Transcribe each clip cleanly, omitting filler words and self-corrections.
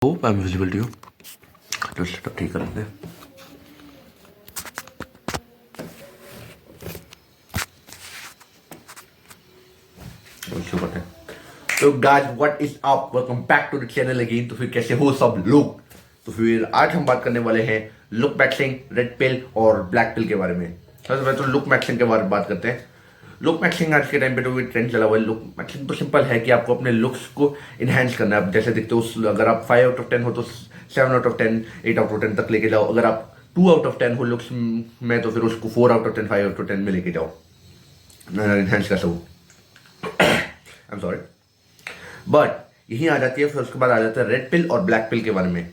Hope I'm visible to you. तो setup ठीक कर लेते हैं. तो guys what is up, welcome back to the channel again. तो फिर कैसे हो सब लोग. तो फिर आज हम बात करने वाले हैं लुक मैक्सिंग, रेड पिल और ब्लैक पिल के बारे में. सबसे पहले तो लुक मैक्सिंग के बारे में बात करते हैं. लुक मैक्सिंग आज के टाइम पे तो ट्रेंड चला हुआ है. लुक मैक्सिंग तो सिंपल है कि आपको अपने लुक्स को इनहेंस करना है. आप जैसे दिखते हो, अगर आप 5 आउट ऑफ 10 हो तो 7 आउट ऑफ 10, 8 आउट ऑफ 10 तक लेके जाओ. अगर आप 2 आउट ऑफ 10 हो लुक्स में तो फिर उसको 4 आउट ऑफ 10, 5 आउट ऑफ 10 में लेके जाओ. इनहेंस कर सकूँ. I am sorry. बट यही आ जाती है. फिर उसके बाद आ जाता है रेड पिल और ब्लैक पिल के बारे में.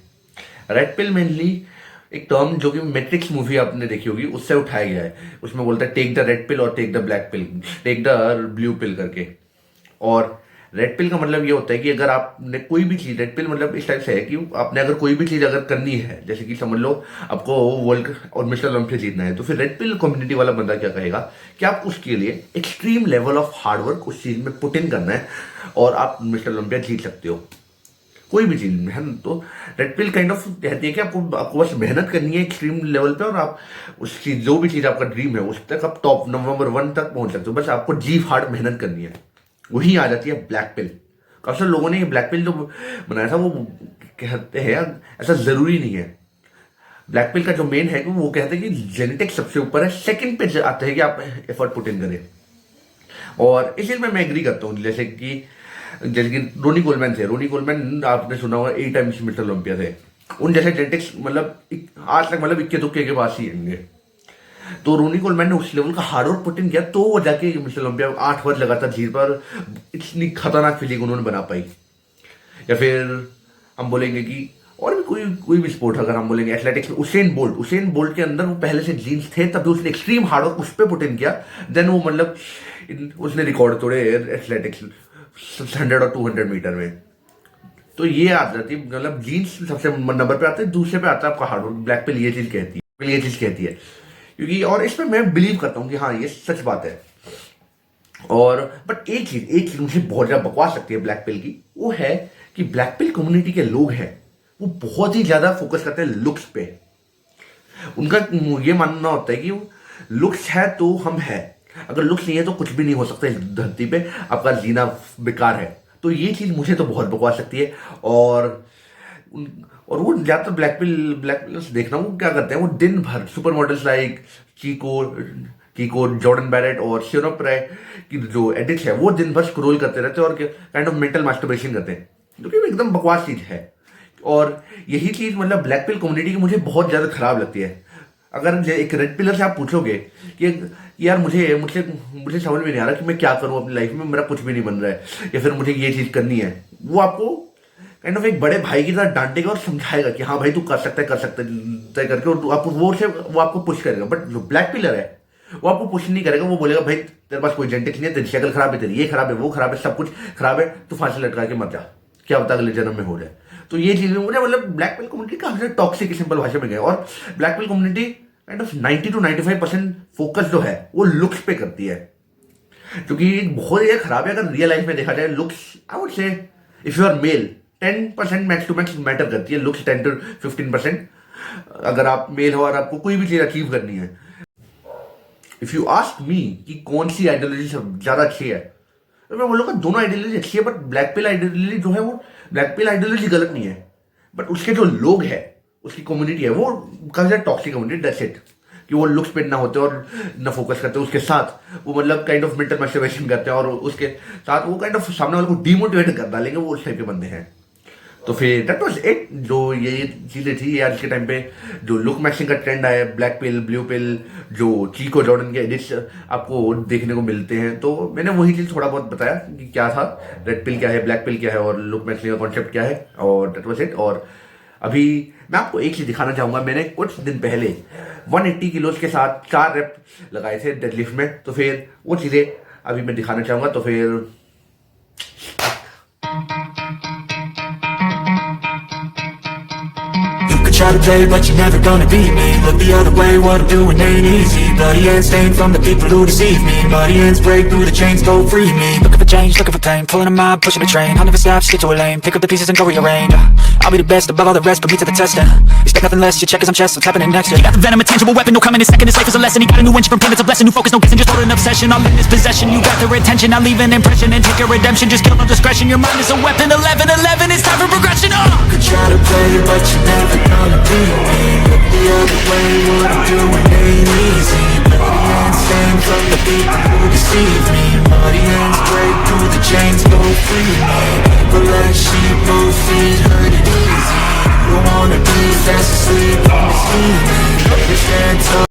रेड पिल मेनली एक टर्म जो कि मैट्रिक्स मूवी आपने देखी होगी उससे उठाया गया है. उसमें बोलता है टेक द रेड पिल और take the black pill, take the blue pill करके. और रेड पिल का मतलब ये होता है कि अगर आपने कोई भी चीज, रेड पिल मतलब इस टाइप से है कि आपने अगर कोई भी चीज अगर करनी है, जैसे कि समझ लो आपको वर्ल्ड और मिस्टर ओलंपिया जीतना है, तो फिर रेड पिल कम्युनिटी वाला बंदा क्या कहेगा कि आप उसके लिए एक्सट्रीम लेवल ऑफ हार्डवर्क उस चीज में पुट इन करना है और आप मिस्टर ओलंपिया जीत सकते हो कोई भी चीज में, है ना. तो रेड पिल काइंड ऑफ कहती है कि आपको बस मेहनत करनी है एक्सट्रीम लेवल पे और आप उस चीज, जो भी चीज आपका ड्रीम है उस तक आप टॉप नंबर 1 तक पहुंच सकते हो. बस आपको जी हार्ड मेहनत करनी है. वही आ जाती है ब्लैक पिल. काफी सारे लोगों ने ये ब्लैक पिल जो बनाया था वो कहते हैं ऐसा जरूरी नहीं है. ब्लैक पिल का जो मेन है कि वो कहते हैं कि जेनेटिक्स सबसे ऊपर है, सेकंड पे आते हैं कि आप एफर्ट पुट इन करें. और इस चीज में मैं एग्री करता हूँ. जैसे कि रोनी कोलमैन थे. रोनी कोलमैन आपने सुना होगा 8 टाइम्स मिस्टर ओलंपिया थे. उन जैसे जेनेटिक्स मतलब आज तक मतलब इक्के दुक्के के पास ही होंगे. तो रोनी कोलमैन ने उस लेवल का हार्डवर्क पुट इन किया तो वो जाके मिस्टर ओलंपिया 8 बार लगातार जीत पर इतनी खतरनाक फिजिक उन्होंने बना पाई. या फिर हम बोलेंगे कि और भी कोई भी स्पोर्ट, अगर हम बोलेंगे एथलेटिक्स में उसेन बोल्ट के अंदर वो पहले से जीन्स थे, तब भी उसने एक्सट्रीम हार्डवर्क उस पर पुट इन किया. देन वो मतलब उसने रिकॉर्ड तोड़े एथलेटिक्स 100 और 200 मीटर में. तो ये आ जाती है मतलब जीन्स सबसे नंबर पे आते हैं, दूसरे पे आता है आपका हार्डवर्क. ब्लैक पिल ये चीज कहती है क्योंकि, और इसमें मैं बिलीव करता हूँ कि हाँ ये सच बात है. और बट एक चीज मुझे बहुत ज्यादा बकवास लगती है ब्लैक पिल की. वो है कि ब्लैक पिल कम्युनिटी के लोग हैं वो बहुत ही ज्यादा फोकस करते हैं लुक्स पे. उनका ये मानना होता है कि लुक्स है तो हम है, अगर लुक्स नहीं है तो कुछ भी नहीं हो सकता इस धरती पे, आपका जीना बेकार है. तो ये चीज मुझे तो बहुत बकवास लगती है. और वो ज्यादातर ब्लैक पिल देखना वो क्या करते हैं, वो दिन भर supermodels like Kiko, Jordan Barrett और शिरोप राय की जो एडिट्स है वो दिन भर स्क्रॉल करते रहते हैं और काइंड ऑफ मेंटल मास्टरबेशन करते हैं, जो कि एकदम बकवास चीज है. और यही चीज मतलब ब्लैक पिल कम्युनिटी की मुझे बहुत ज्यादा खराब लगती है. अगर एक रेड पिलर से आप पूछोगे कि यार मुझे समझ में नहीं आ रहा कि मैं क्या करूं अपनी लाइफ में, मेरा कुछ भी नहीं बन रहा है या फिर मुझे ये चीज करनी है, वो आपको काइंड ऑफ एक बड़े भाई की तरह डांटेगा और समझाएगा कि हाँ भाई तू कर सकता है करके, और आपको वो आपको पुश करेगा. बट जो ब्लैक पिलर है वो आपको पुश नहीं करेगा. वो बोलेगा भाई तेरे पास कोई जेनेटिक्स नहीं है, तेरी शक्ल खराब है, तेरी ये खराब है, वो खराब है, सब कुछ खराब है, तू फांसी लटका के मर जा, क्या पता अगले जन्म में हो जाए. तो ये चीजें मुझे मतलब ब्लैक पिल कम्युनिटी काफी टॉक्सिक सिंपल भाषा में गए. और black pill community kind of 90 to 95% focus जो है वो लुक्स पे करती है, क्योंकि बहुत ही खराब है. अगर रियल लाइफ में देखा जाए looks, I would say if you are male 10% max to max matter करती है. लुक्स 10 to 15% अगर आप मेल हो और आपको कोई भी चीज अचीव करनी है. इफ यू आस्क मी कि कौन सी आइडियोलॉजी ज्यादा अच्छी है, तो मैं बोलूंगा दोनों आइडियोलॉजी अच्छी है. बट ब्लैक पिल आइडियोलॉजी जो है वो ब्लैक पिल आइडियोलॉजी गलत नहीं है, बट उसके जो लोग हैं, उसकी कम्युनिटी है वो काफी ज्यादा टॉक्सिक कम्युनिटी. That's it. कि वो लुक्स पे ना होते और ना फोकस करते, उसके साथ वो मतलब काइंड ऑफ मेंटल मास्टरबेशन करते हैं और उसके साथ वो काइंड ऑफ सामने वाले को डिमोटिवेट कर डालेंगे. वो उस टाइप के बंदे हैं. तो फिर दैट वाज इट. जो ये चीजें थी ये आज के टाइम पे जो लुक मैक्सिंग का ट्रेंड आया, ब्लैक पिल, ब्लू पिल, जो चीको जॉर्डन के एडिट्स आपको देखने को मिलते हैं, तो मैंने वही चीज थोड़ा बहुत बताया कि क्या था, रेड पिल क्या है, ब्लैक पिल क्या है और लुक मैक्सिंग का कॉन्सेप्ट क्या है. और दैट वाज इट. और अभी मैं आपको एक चीज दिखाना चाहूंगा. मैंने कुछ दिन पहले 180 किलोज के साथ 4 रेप लगाए थे डेडलिफ्ट में. तो फिर वो चीजें अभी मैं दिखाना चाहूंगा. तो फिर try to play, but you're never gonna beat me. Look the other way, what I'm doing ain't easy. Bloody hands stained from the people who deceive me. Muddy hands break through the chains, go free me. Look at the change, looking for pain, pulling a mob, pushing a train. I'll never stop, stick to a lane, pick up the pieces and go rearrange. I'll be the best above all the rest, put me to the testing. Expect nothing less, your check is on chest, what's happening next? You got the venom, a tangible weapon, no coming in second. This life is a lesson, he got a new inch from pain, it's a blessing. New focus, no guessing, just hold an obsession. I'll in his possession, you got their attention. I'll leave an impression and take your redemption. Just kill no discretion, your mind is a weapon. 11-11, it's time for progression. Could try to play, but you're never gonna beat me. Look the other way, what I'm doing ain't easy. Bloody hands stained from the beat who deceive me. Muddy hands break through the chains, go free me. People like sheep, both feet hurt it easy. Don't wanna be fast asleep on the scheme. Understand